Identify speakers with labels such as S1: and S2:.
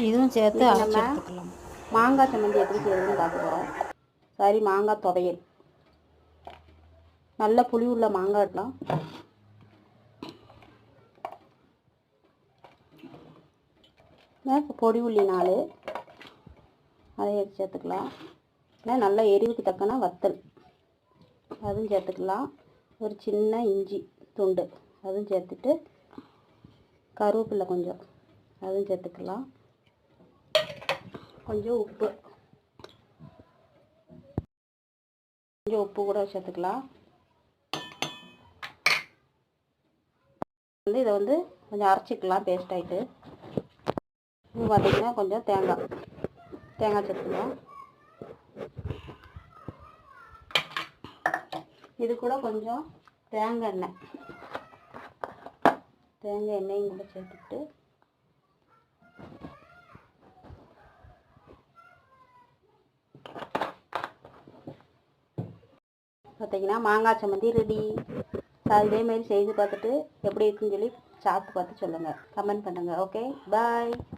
S1: இதுவும் சேர்த்து
S2: நம்ம மாங்காய் சம்மந்தி எப்படி செய்யறதுன்னு பார்க்க போகிறோம். சரி, மாங்காய் துவையல். நல்ல புளி உள்ள மாங்காய் இருக்கலாம். பொடி உள்ளி 4 அதை எடுத்து சேர்த்துக்கலாம். நல்லா எரிவுக்கு தக்கன வத்தல் அதுவும் சேர்த்துக்கலாம். ஒரு சின்ன இஞ்சி துண்டு அதுவும் சேர்த்துட்டு கருவேப்பிலை கொஞ்சம் அதுவும் சேர்த்துக்கலாம். கொஞ்சம் உப்பு கூட சேர்த்துக்கலாம். இதை கொஞ்சம் அரைச்சிக்கலாம் பேஸ்ட் ஆகிட்டு. இது பார்த்திங்கன்னா கொஞ்சம் தேங்காய் சேர்த்துக்கலாம். இது கூட கொஞ்சம் தேங்காய் எண்ணெயும் கூட சேர்த்துட்டு பார்த்தீங்கன்னா மாங்காய் சம்மந்தி ரெடி. இதேமாரி செய்து பார்த்துட்டு எப்படி இருக்குன்னு சொல்லி சாப்பிட்டு பார்த்து சொல்லுங்கள், கமெண்ட் பண்ணுங்கள். ஓகே, பாய்.